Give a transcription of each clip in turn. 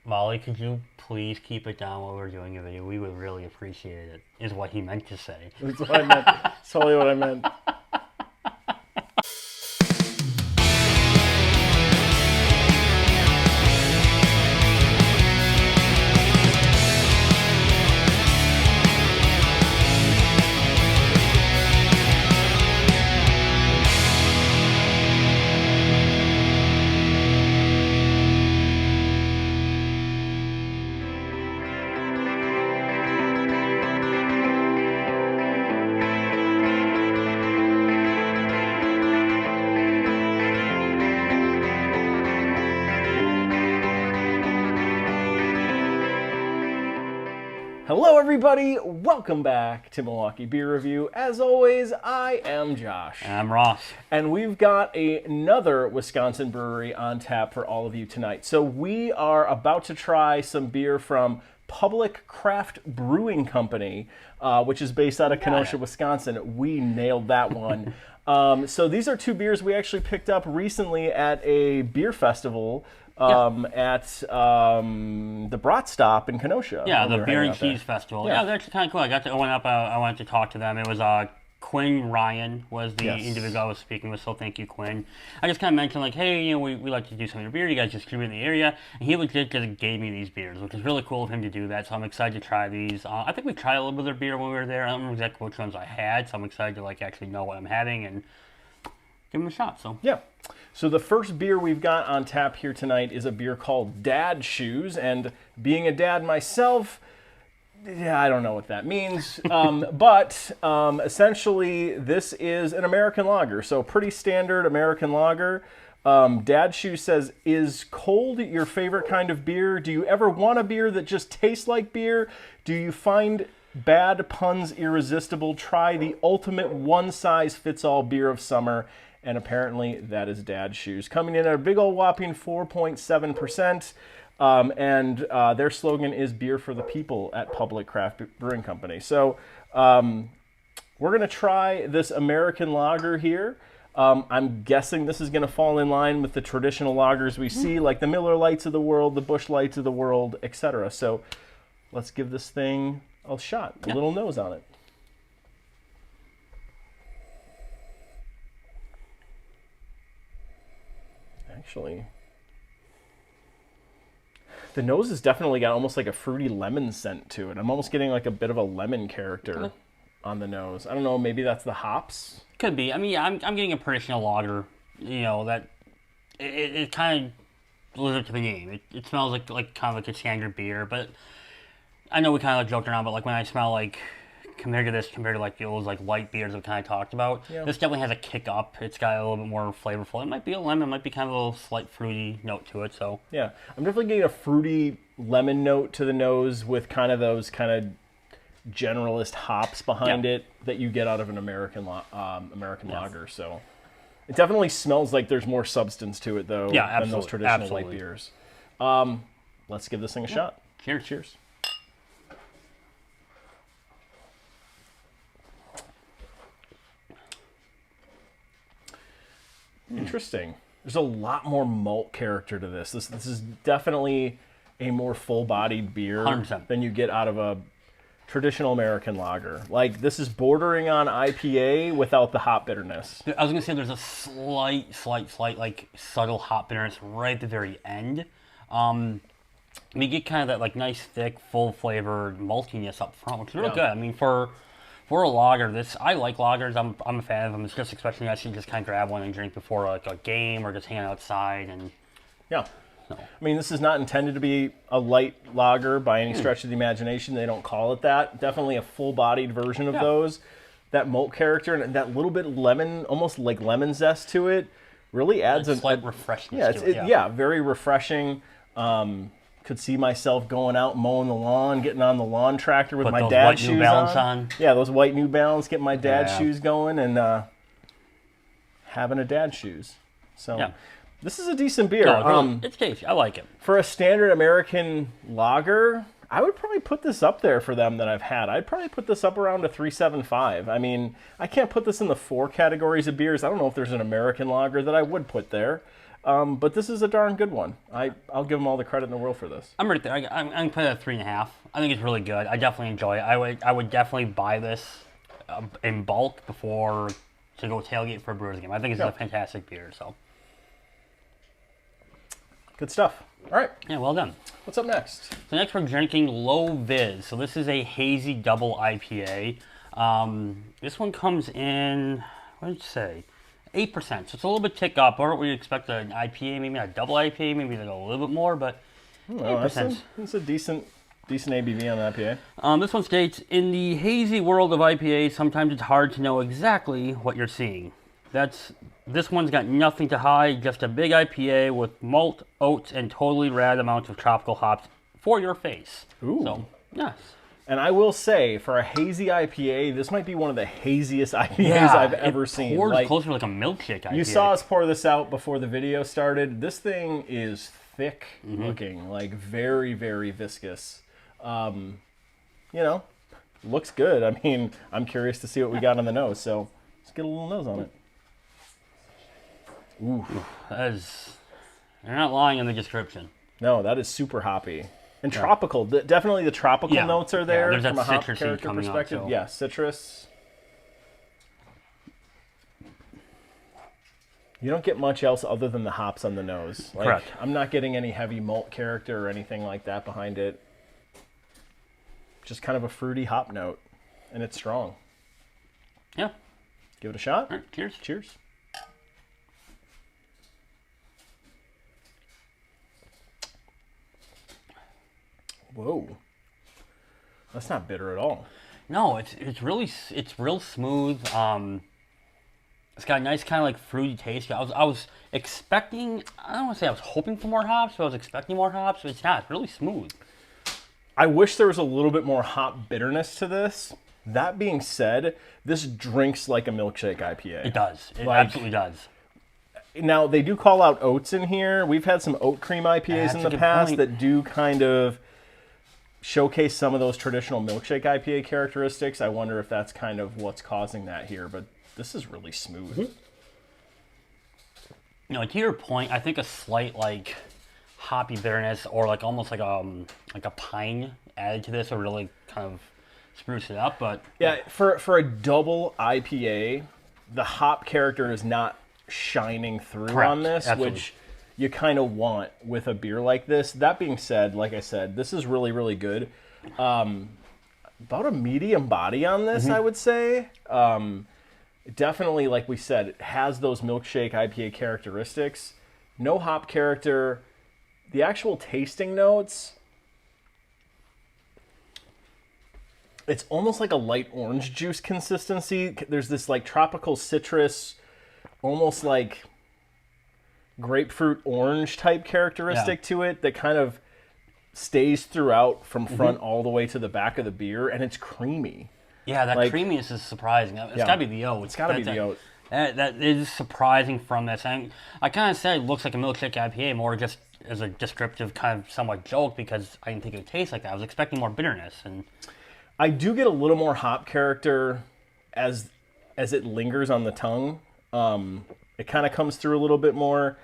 Molly, could you please keep it down while we're doing a video? We would really appreciate it, is what he meant to say. That's what I meant. That's totally what I meant. Hello everybody, welcome back to Milwaukee Beer Review. As always, I am Josh. And I'm Ross. And we've got another Wisconsin brewery on tap for all of you tonight. So we are about to try some beer from Public Craft Brewing Company, which is based out of Kenosha, Wisconsin. We nailed that one. So these are two beers we actually picked up recently at a beer festival at the Brat Stop in Kenosha. Yeah, the Beer and Cheese Festival. Yeah, that's kind of cool. I got to open up. I wanted to talk to them. It was Quinn Ryan was the individual I was speaking with, so thank you, Quinn. I just kind of mentioned, like, hey, we like to do some of your beer. You guys distribute in the area. And he legit just gave me these beers, which is really cool of him to do that, so I'm excited to try these. I think we tried a little bit of their beer when we were there. I don't remember exactly which ones I had, so I'm excited to, like, actually know what I'm having and give them a shot. So yeah. So the first beer we've got on tap here tonight is a beer called Dad Shoes, and being a dad myself, yeah, I don't know what that means, but essentially this is an American lager, so pretty standard American lager. Dad Shoes says, is cold your favorite kind of beer? Do you ever want a beer that just tastes like beer? Do you find bad puns irresistible? Try the ultimate one-size-fits-all beer of summer. And apparently that is Dad Shoes. Coming in at a big old whopping 4.7%. And their slogan is beer for the people at Public Craft Brewing Company. So we're going to try this American lager here. I'm guessing this is going to fall in line with the traditional lagers we see, like the Miller Lights of the world, the Busch Lights of the world, etc. So let's give this thing a shot, a little nose on it. Actually, the nose has definitely got almost like a fruity lemon scent to it. I'm almost getting like a bit of a lemon character on the nose. I don't know, maybe that's the hops? Could be. I mean, yeah, I'm getting a traditional lager, you know, that it kind of lives up to the name. It smells like kind of like a standard beer, but I know we kind of joked around, but like when I smell like compared to like those like light beers we kind of talked about, this definitely has a kick up. It's got a little bit more flavorful. It might be a lemon, it might be kind of a little slight fruity note to it. So yeah, I'm definitely getting a fruity lemon note to the nose with kind of those kind of generalist hops behind it that you get out of an American lager. So it definitely smells like there's more substance to it though than those traditional light beers. Let's give this thing a shot. Cheers. Cheers. Interesting. There's a lot more malt character to this. This is definitely a more full-bodied beer 100%. than you get out of a traditional American lager. Like, this is bordering on IPA without the hop bitterness. I was going to say there's a slight, like, subtle hop bitterness right at the very end. We get kind of that, like, nice, thick, full-flavored maltiness up front, which is real good. I mean, for a lager, I like lagers. I'm a fan of them. It's just especially nice to just kind of grab one and drink before like a game or just hang outside and I mean, this is not intended to be a light lager by any stretch of the imagination. They don't call it that. Definitely a full-bodied version of those. That malt character and that little bit lemon, almost like lemon zest to it, really adds a slight refreshness to it. Yeah, very refreshing. Could see myself going out mowing the lawn, getting on the lawn tractor with my dad's shoes on. Yeah, those white New Balance, getting my dad's shoes going and having a dad's shoes. So this is a decent beer. No, it's tasty. I like it. For a standard American lager, I would probably put this up there for them that I've had. I'd probably put this up around a 3.75. I mean, I can't put this in the 4 categories of beers. I don't know if there's an American lager that I would put there. But this is a darn good one. I'll give them all the credit in the world for this. I'm right there. I'm going to put it at 3.5. I think it's really good. I definitely enjoy it. I would definitely buy this in bulk before to go tailgate for a Brewers game. I think it's a fantastic beer. So good stuff. All right. Yeah, well done. What's up next? So next we're drinking Low Viz. So this is a Hazy Double IPA. This one comes in, what did you say? 8%. So it's a little bit tick up. Or we expect an IPA, maybe a double IPA, maybe like a little bit more, but 8%. That's a decent ABV on an IPA. This one states, in the hazy world of IPA, sometimes it's hard to know exactly what you're seeing. This one's got nothing to hide, just a big IPA with malt, oats, and totally rad amounts of tropical hops for your face. Ooh. So, yes. And I will say, for a hazy IPA, this might be one of the haziest IPAs I've ever seen. It pours closer to like a milkshake IPA. You saw us pour this out before the video started. This thing is thick looking, like very, very viscous. You know, looks good. I mean, I'm curious to see what we got on the nose, so let's get a little nose on it. Ooh. You're not lying in the description. No, that is super hoppy. And tropical. Definitely the tropical notes are there there's from that a hop citrusy character coming perspective. up, so. Yeah, citrus. You don't get much else other than the hops on the nose. Like, Correct. I'm not getting any heavy malt character or anything like that behind it. Just kind of a fruity hop note. And it's strong. Yeah. Give it a shot. All right, cheers. Cheers. Whoa. That's not bitter at all. No, it's real smooth. It's got a nice kind of like fruity taste. I was expecting, I don't want to say I was hoping for more hops, but I was expecting more hops, but it's not. It's really smooth. I wish there was a little bit more hop bitterness to this. That being said, this drinks like a milkshake IPA. It does. It absolutely does. Now, they do call out oats in here. We've had some oat cream IPAs in the past that do kind of showcase some of those traditional milkshake IPA characteristics. I wonder if that's kind of what's causing that here, but this is really smooth. You know, to your point, I think a slight like hoppy bitterness or like almost like a pine added to this would really kind of spruce it up. But yeah, for a double IPA, the hop character is not shining through on this, which you kind of want with a beer like this. That being said, like I said, this is really, really good. About a medium body on this, I would say. Definitely, like we said, it has those milkshake IPA characteristics. No hop character. The actual tasting notes, it's almost like a light orange juice consistency. There's this like tropical citrus, almost like grapefruit orange type characteristic to it that kind of stays throughout from front all the way to the back of the beer, and it's creamy. Yeah, that creaminess is surprising. It's got to be the oat. It's got to be the oat. That is surprising from this. I kind of said it looks like a milkshake IPA more just as a descriptive kind of somewhat joke because I didn't think it would taste like that. I was expecting more bitterness. And I do get a little more hop character as it lingers on the tongue. It kind of comes through a little bit more,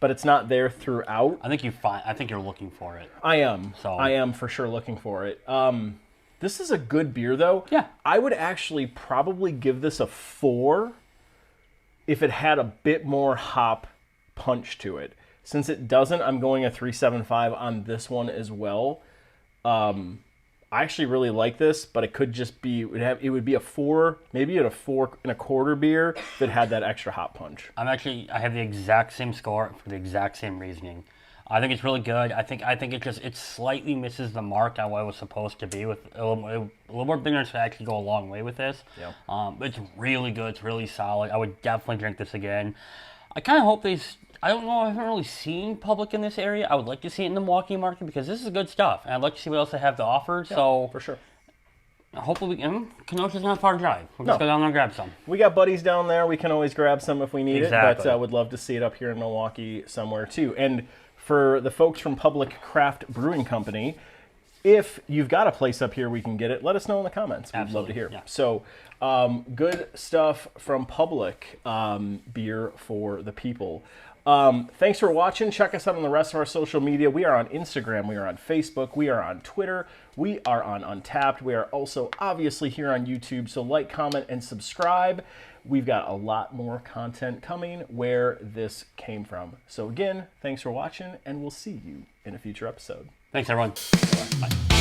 but it's not there throughout. I think you're looking for it. I am. So I am for sure looking for it. This is a good beer, though. Yeah. I would actually probably give this a 4 if it had a bit more hop punch to it. Since it doesn't, I'm going a 3.75 on this one as well. I actually really like this, but it could just be, it would be a 4, maybe at a 4.25 beer that had that extra hop punch. I have the exact same score for the exact same reasoning. I think it's really good. I think it slightly misses the mark on what it was supposed to be with a little more bitterness to actually go a long way with this. Yeah. But it's really good. It's really solid. I would definitely drink this again. I kind of hope I don't know, I haven't really seen Public in this area. I would like to see it in the Milwaukee market because this is good stuff. And I'd like to see what else they have to offer. Yeah, so for sure. Hopefully, Kenosha's not a far drive. We'll just go down there and grab some. We got buddies down there. We can always grab some if we need it. But I would love to see it up here in Milwaukee somewhere too. And for the folks from Public Craft Brewing Company, if you've got a place up here we can get it, let us know in the comments. We'd love to hear. Yeah. So, good stuff from Public, beer for the people. Thanks for watching. Check us out on the rest of our social media. We are on Instagram. We are on Facebook. We are on Twitter. We are on Untappd. We are also obviously here on YouTube. So like, comment, and subscribe. We've got a lot more content coming where this came from. So again, thanks for watching, and we'll see you in a future episode. Thanks, everyone. Bye.